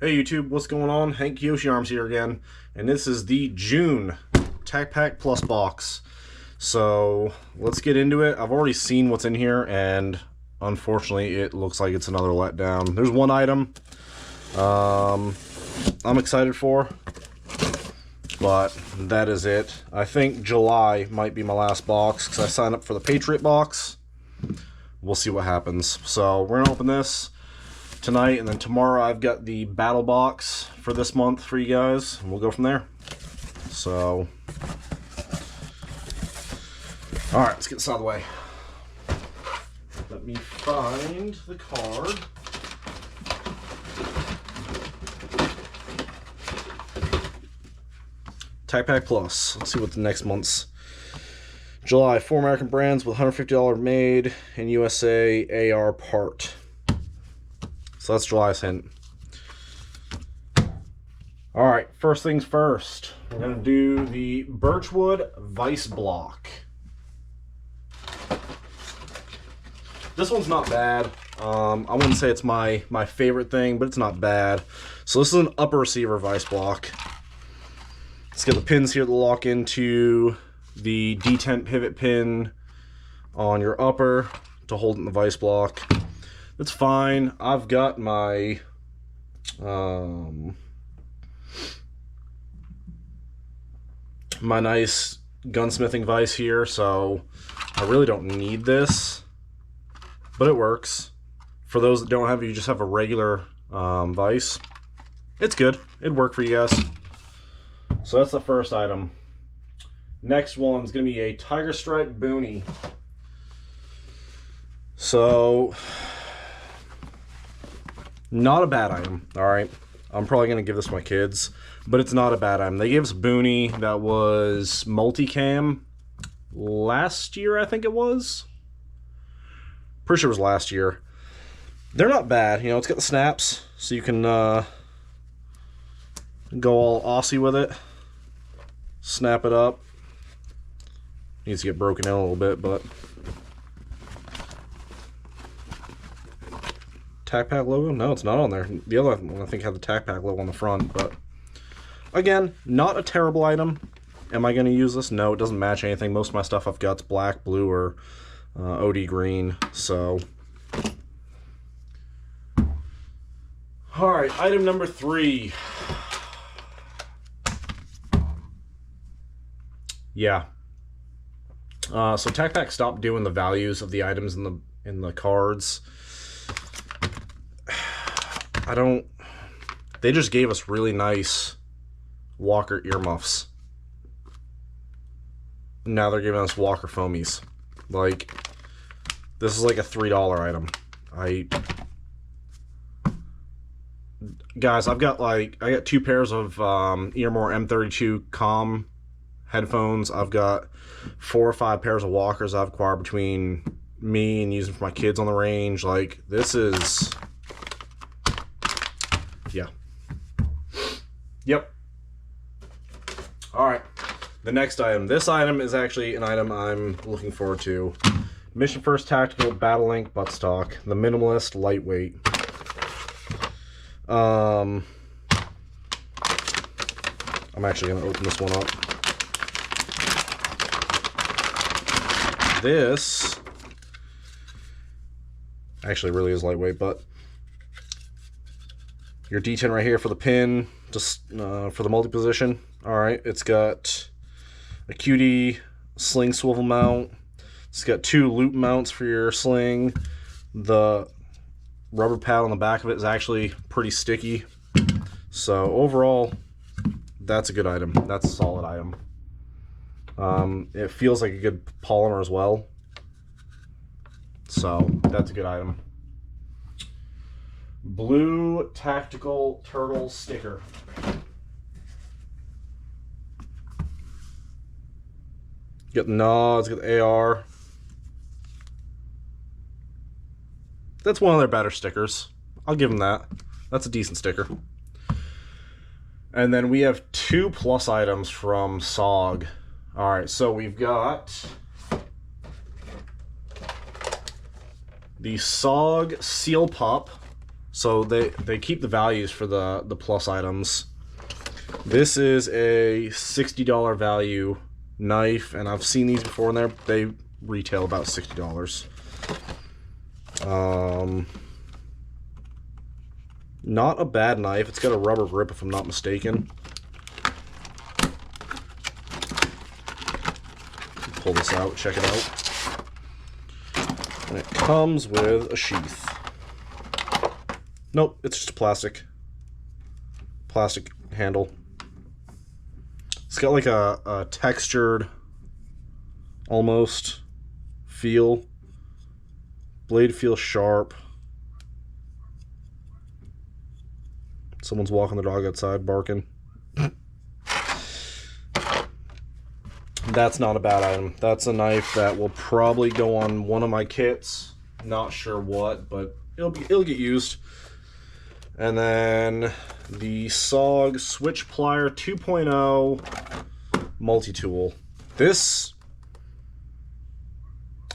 Hey YouTube, what's going on? Hank Kiyoshi Arms here again, and this is the June TacPack Plus box. So let's get into it. I've already seen what's in here, and unfortunately it looks like it's another letdown. There's one item I'm excited for, but that is it. I think July might be my last box because I signed up for the Patriot box. We'll see what happens. So we're gonna open this tonight, and then tomorrow I've got the battle box for this month for you guys, and we'll go from there. So all right, let's get this out of the way. Let me find the card. TacPack Plus. Let's see what the next month's July. 4 American brands with $150 made in USA AR part. So that's July's hint. Alright, first things first. We're going to do the Birchwood Vice Block. This one's not bad. I wouldn't say it's my favorite thing, but it's not bad. So this is an upper receiver vice block. It's got the pins here that lock into the detent pivot pin on your upper to hold it in the vice block. It's fine. I've got my my nice gunsmithing vise here, so I really don't need this, but it works. For those that don't have it, you just have a regular vise. It's good. It'd work for you guys. So that's the first item. Next one's going to be a Tiger Stripe Boonie. So not a bad item, alright? I'm probably going to give this to my kids, but it's not a bad item. They gave us a Boonie that was multicam last year, I think it was. Pretty sure it was last year. They're not bad. You know, it's got the snaps, so you can go all Aussie with it. Snap it up. Needs to get broken in a little bit, but TacPack logo? No, it's not on there. The other one I think had the TacPack logo on the front, but again, not a terrible item. Am I going to use this? No, it doesn't match anything. Most of my stuff I've got's black, blue, or OD green. So, all right, item number 3. Yeah. So TacPack stopped doing the values of the items in the cards. They just gave us really nice Walker earmuffs. Now they're giving us Walker foamies. Like, this is like a $3 item. Guys, I got 2 pairs of Earmore M32 comm headphones. I've got 4 or 5 pairs of Walkers I've acquired between me and using for my kids on the range. Like, this is, yeah. Yep. Alright, the next item. This item is actually an item I'm looking forward to. Mission First Tactical Battle Link Buttstock, the minimalist lightweight. I'm actually going to open this one up. This actually really is lightweight, but your D10 right here for the pin, just for the multi-position. Alright, it's got a QD sling swivel mount. It's got 2 loop mounts for your sling. The rubber pad on the back of it is actually pretty sticky. So overall, that's a good item. That's a solid item. It feels like a good polymer as well. So that's a good item. Blue Tactical Turtle sticker. Got the nods, got the AR. That's one of their better stickers. I'll give them that. That's a decent sticker. And then we have 2 plus items from SOG. Alright, so we've got the SOG Seal Pup So they keep the values for the plus items. This is a $60 value knife, and I've seen these before, and they retail about $60. Not a bad knife. It's got a rubber grip, if I'm not mistaken. Pull this out, check it out. And it comes with a sheath. Nope, it's just a plastic handle. It's got like a textured, almost, feel. Blade feels sharp. Someone's walking the dog outside, barking. That's not a bad item. That's a knife that will probably go on one of my kits. Not sure what, but it'll get used. And then the SOG Switchplier 2.0 multi-tool. This,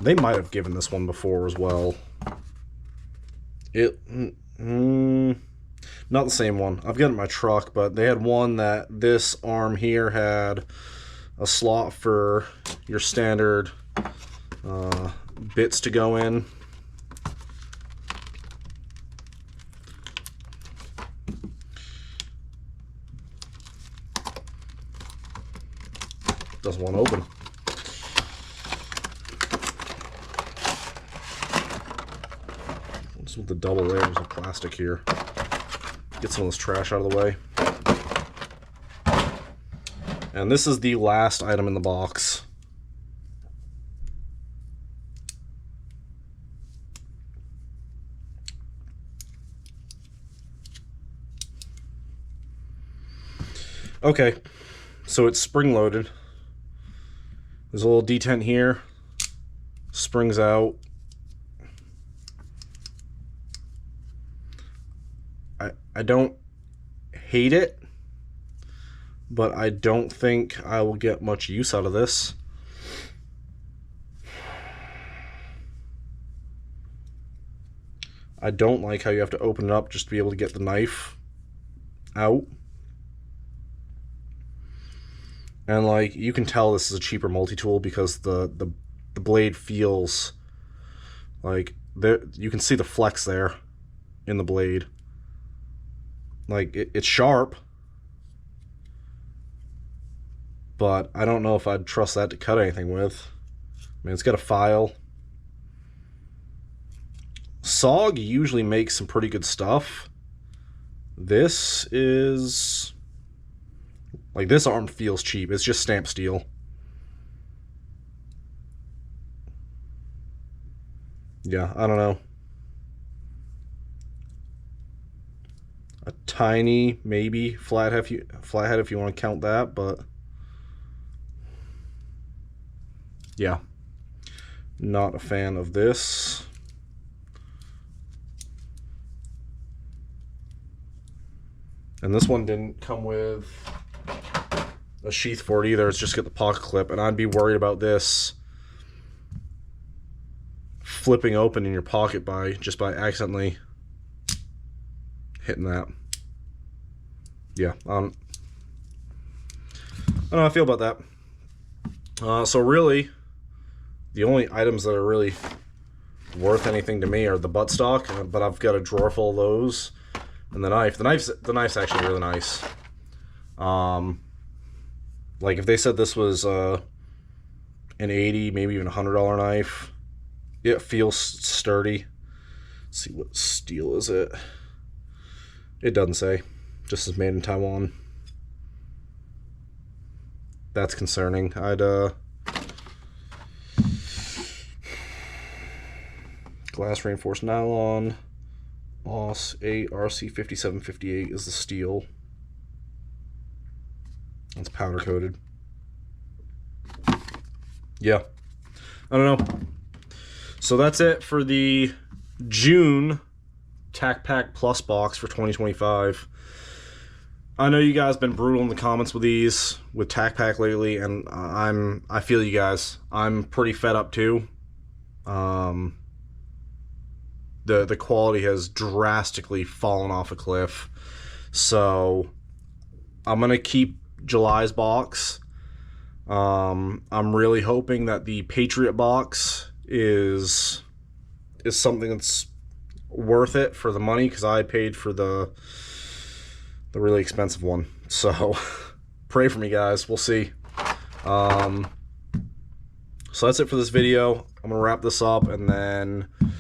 they might have given this one before as well. Not the same one. I've got it in my truck, but they had one that this arm here had a slot for your standard bits to go in. Doesn't want to open. What's with the double layers of plastic here? Get some of this trash out of the way. And this is the last item in the box. Okay, so it's spring loaded. There's a little detent here. Springs out. I don't hate it, but I don't think I will get much use out of this. I don't like how you have to open it up just to be able to get the knife out. And like, you can tell this is a cheaper multi-tool because the blade feels like there, you can see the flex there in the blade. Like, it's sharp, but I don't know if I'd trust that to cut anything with. I mean, it's got a file. SOG usually makes some pretty good stuff. This is... like, this arm feels cheap. It's just stamped steel. Yeah, I don't know. A tiny, maybe, flathead if you want to count that, but... yeah. Not a fan of this. And this one didn't come with a sheath for it either. It's just got the pocket clip, and I'd be worried about this flipping open in your pocket by accidentally hitting that. Yeah, I don't know how I feel about that. So really, the only items that are really worth anything to me are the buttstock, but I've got a drawer full of those, and the knife. The knife's actually really nice. Like, if they said this was an $80, maybe even $100 knife, it feels sturdy. Let's see, what steel is it? It doesn't say. Just is made in Taiwan. That's concerning. I'd glass reinforced nylon. OS 8 RC 5758 is the steel. It's powder coated. Yeah, I don't know. So that's it for the June TacPack Plus box for 2025. I know you guys been brutal in the comments with these, with TacPack lately, and I feel you guys. I'm pretty fed up too. the quality has drastically fallen off a cliff. So I'm gonna keep July's box. I'm really hoping that the Patriot box is something that's worth it for the money, because I paid for the really expensive one. So pray for me, guys. We'll see. So that's it for this video. I'm gonna wrap this up, and then I'm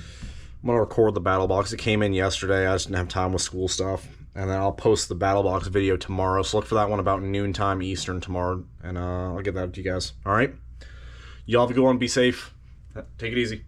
gonna record the battle box. It came in yesterday. I just didn't have time with school stuff, and then I'll post the battle box video tomorrow. So look for that one about noontime Eastern tomorrow, and I'll get that to you guys. All right, y'all have a good one. Be safe. Take it easy.